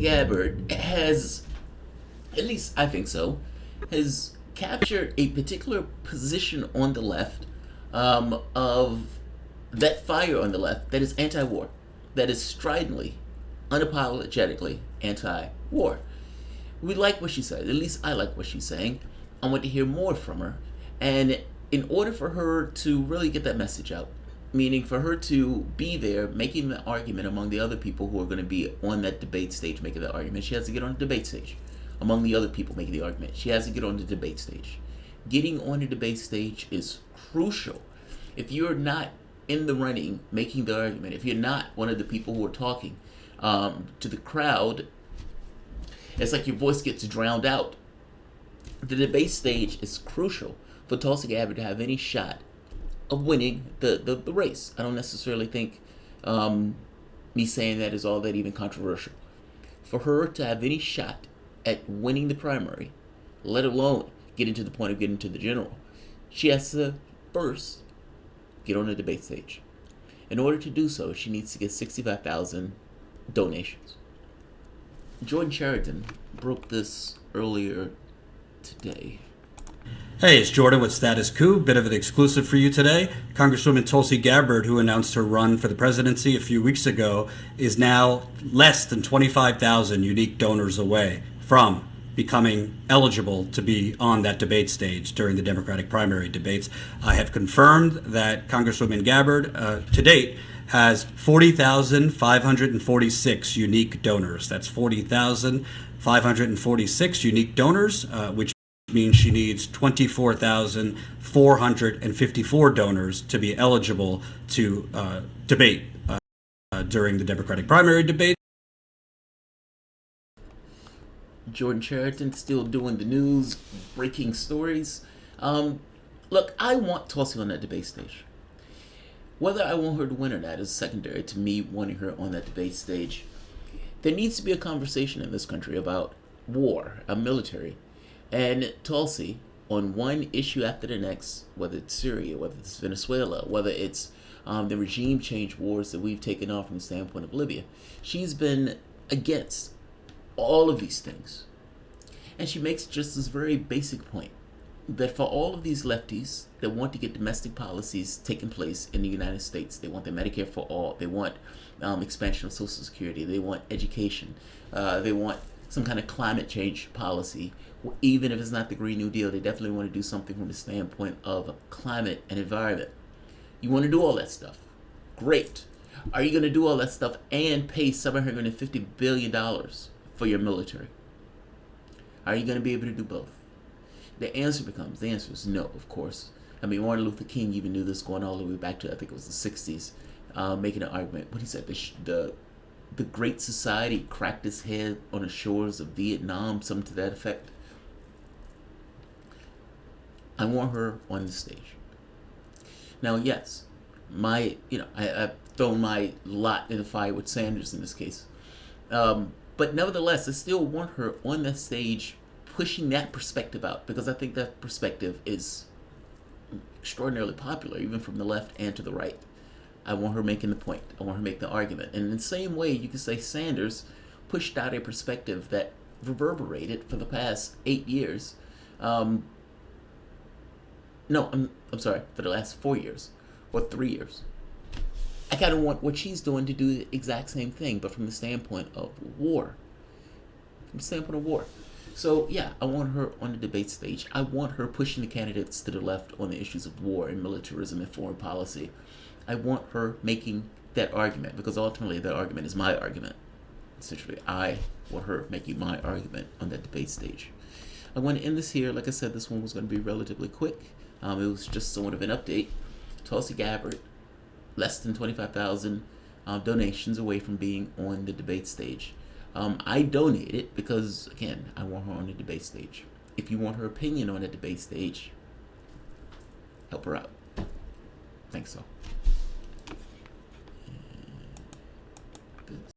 Tulsi Gabbard has, at least I think so, has captured a particular position on the left, of that fire on the left that is anti-war, that is stridently, unapologetically anti-war. We like what she said. At least I like what she's saying. I want to hear more from her. And in order for her to really get that message out, meaning for her to be there making the argument among the other people who are going to be on that debate stage making that argument, she has to get on the debate stage. Among the other people making the argument, she has to get on the debate stage. Getting on the debate stage is crucial. If you're not in the running making the argument, if you're not one of the people who are talking to the crowd, it's like your voice gets drowned out. The debate stage is crucial for Tulsi Gabbard to have any shot of winning the race. I don't necessarily think me saying that is all that even controversial. For her to have any shot at winning the primary, let alone getting to the point of getting to the general, she has to first get on the debate stage. In order to do so, she needs to get 65,000 donations. Jordan Sheridan broke this earlier today. Hey, it's Jordan with Status Coup. Bit of an exclusive for you today. Congresswoman Tulsi Gabbard, who announced her run for the presidency a few weeks ago, is now less than 25,000 unique donors away from becoming eligible to be on that debate stage during the Democratic primary debates. I have confirmed that Congresswoman Gabbard, to date, has 40,546 unique donors. That's 40,546 unique donors, which means she needs 24,454 donors to be eligible to debate during the Democratic primary debate. Jordan Sheridan still doing the news, breaking stories. Look, I want Tulsi on that debate stage. Whether I want her to win or not is secondary to me wanting her on that debate stage. There needs to be a conversation in this country about war, a military. And Tulsi, on one issue after the next, whether it's Syria, whether it's Venezuela, whether it's the regime change wars that we've taken on from the standpoint of Libya, she's been against all of these things. And she makes just this very basic point that for all of these lefties that want to get domestic policies taking place in the United States, they want the Medicare for all, they want expansion of Social Security, they want education, they want some kind of climate change policy. Even if it's not the Green New Deal, they definitely want to do something from the standpoint of climate and environment. You want to do all that stuff. Great. Are you going to do all that stuff and pay $750 billion for your military? Are you going to be able to do both? The answer is no, of course. I mean, Martin Luther King even knew this going all the way back to, I think it was the 60s, making an argument. What he said, the Great Society cracked his head on the shores of Vietnam, something to that effect. I want her on the stage. Now, yes, I've thrown my lot in the fire with Sanders in this case. But nevertheless, I still want her on that stage pushing that perspective out, because I think that perspective is extraordinarily popular, even from the left and to the right. I want her making the point. I want her making the argument. And in the same way, you could say Sanders pushed out a perspective that reverberated for the past 8 years. I'm sorry, for the last 4 years or 3 years. I kind of want what she's doing to do the exact same thing, but from the standpoint of war. So, yeah, I want her on the debate stage. I want her pushing the candidates to the left on the issues of war and militarism and foreign policy. I want her making that argument, because ultimately that argument is my argument. Essentially, I want her making my argument on that debate stage. I want to end this here. Like I said, this one was going to be relatively quick. It was just somewhat of an update. Tulsi Gabbard, less than 25,000 donations away from being on the debate stage. I donated because, again, I want her on the debate stage. If you want her opinion on the debate stage, help her out. Thanks, all.